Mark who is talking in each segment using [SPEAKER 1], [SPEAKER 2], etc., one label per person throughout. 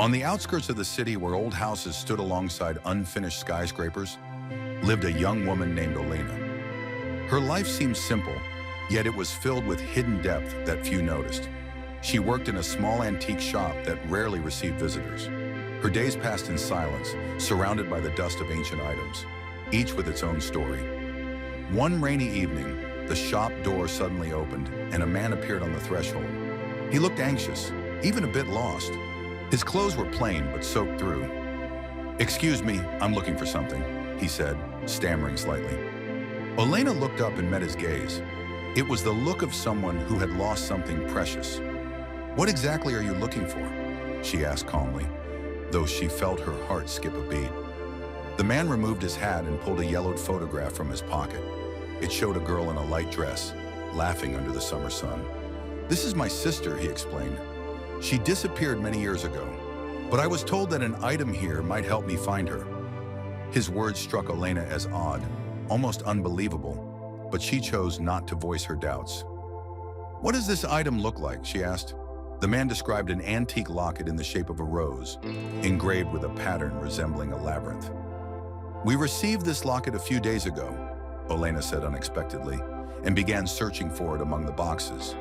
[SPEAKER 1] On the outskirts of the city where old houses stood alongside unfinished skyscrapers, lived a young woman named Olena. Her life seemed simple, yet it was filled with hidden depth that few noticed. She worked in a small antique shop that rarely received visitors. Her days passed in silence, surrounded by the dust of ancient items, each with its own story. One rainy evening, the shop door suddenly opened and a man appeared on the threshold. He looked anxious, even a bit lost. His clothes were plain but soaked through. "Excuse me, I'm looking for something," he said, stammering slightly. Olena looked up and met his gaze. It was the look of someone who had lost something precious. "What exactly are you looking for?" she asked calmly, though she felt her heart skip a beat. The man removed his hat and pulled a yellowed photograph from his pocket. It showed a girl in a light dress, laughing under the summer sun. "This is my sister," he explained. "She disappeared many years ago, but I was told that an item here might help me find her." His words struck Olena as odd, almost unbelievable, but she chose not to voice her doubts. "What does this item look like?" she asked. The man described an antique locket in the shape of a rose, engraved with a pattern resembling a labyrinth. "We received this locket a few days ago," Olena said unexpectedly, and began searching for it among the boxes.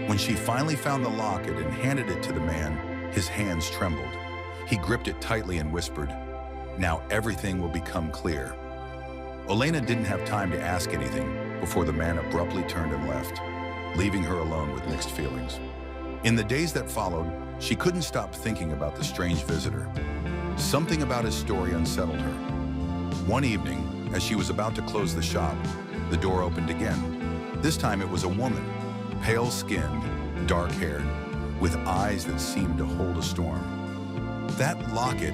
[SPEAKER 1] When she finally found the locket and handed it to the man, his hands trembled. He gripped it tightly and whispered, "Now everything will become clear." Olena didn't have time to ask anything before the man abruptly turned and left, leaving her alone with mixed feelings. In the days that followed, she couldn't stop thinking about the strange visitor. Something about his story unsettled her. One evening, as she was about to close the shop, the door opened again. This time it was a woman, pale-skinned, dark-haired, with eyes that seemed to hold a storm. "That locket,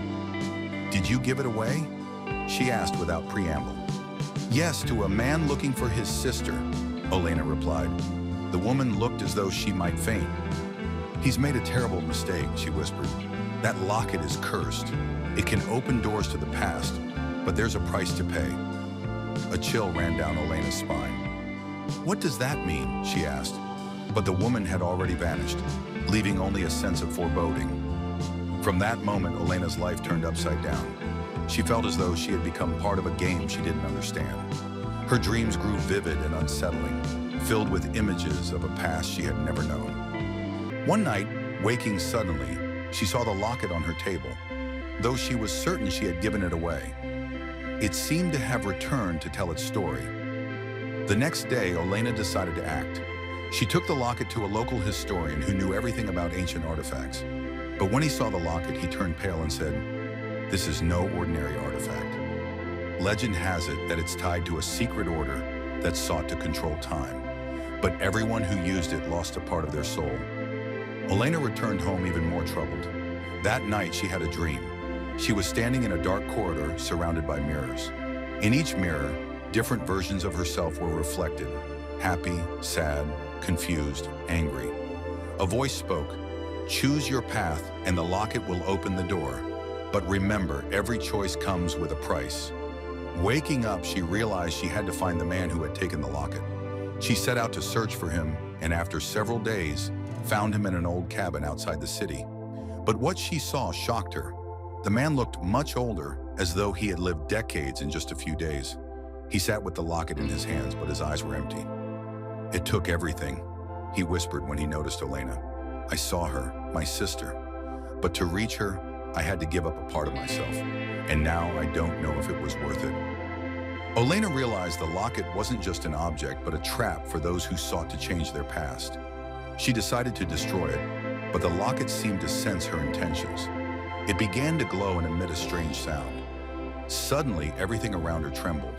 [SPEAKER 1] did you give it away?" she asked without preamble. "Yes, to a man looking for his sister," Olena replied. The woman looked as though she might faint. "He's made a terrible mistake," she whispered. "That locket is cursed. It can open doors to the past, but there's a price to pay." A chill ran down Olena's spine. "What does that mean?" she asked. But the woman had already vanished, leaving only a sense of foreboding. From that moment, Olena's life turned upside down. She felt as though she had become part of a game she didn't understand. Her dreams grew vivid and unsettling, filled with images of a past she had never known. One night, waking suddenly, she saw the locket on her table, though she was certain she had given it away. It seemed to have returned to tell its story. The next day, Olena decided to act. She took the locket to a local historian who knew everything about ancient artifacts. But when he saw the locket, he turned pale and said, "This is no ordinary artifact. Legend has it that it's tied to a secret order that sought to control time. But everyone who used it lost a part of their soul." Olena returned home even more troubled. That night, she had a dream. She was standing in a dark corridor surrounded by mirrors. In each mirror, different versions of herself were reflected: happy, sad, confused, angry. A voice spoke, "Choose your path and the locket will open the door. But remember, every choice comes with a price." Waking up, she realized she had to find the man who had taken the locket. She set out to search for him, and after several days, found him in an old cabin outside the city. But what she saw shocked her. The man looked much older, as though he had lived decades in just a few days. He sat with the locket in his hands, but his eyes were empty. "It took everything," he whispered when he noticed Olena. "I saw her, my sister. But to reach her, I had to give up a part of myself. And now I don't know if it was worth it." Olena realized the locket wasn't just an object, but a trap for those who sought to change their past. She decided to destroy it, but the locket seemed to sense her intentions. It began to glow and emit a strange sound. Suddenly, everything around her trembled.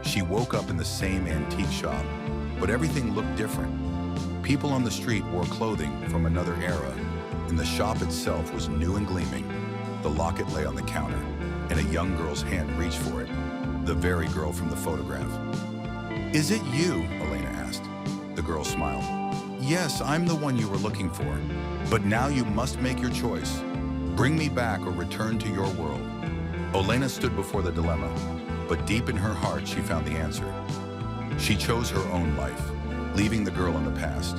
[SPEAKER 1] She woke up in the same antique shop, but everything looked different. People on the street wore clothing from another era, and the shop itself was new and gleaming. The locket lay on the counter, and a young girl's hand reached for it, the very girl from the photograph. "Is it you?" Olena asked. The girl smiled. "Yes, I'm the one you were looking for. But now you must make your choice. Bring me back or return to your world." Olena stood before the dilemma, but deep in her heart she found the answer. She chose her own life, leaving the girl in the past.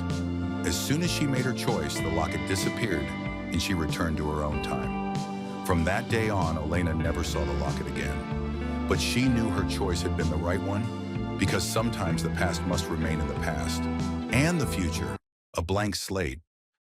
[SPEAKER 1] As soon as she made her choice, the locket disappeared and she returned to her own time. From that day on, Olena never saw the locket again. But she knew her choice had been the right one, because sometimes the past must remain in the past, and the future, a blank slate,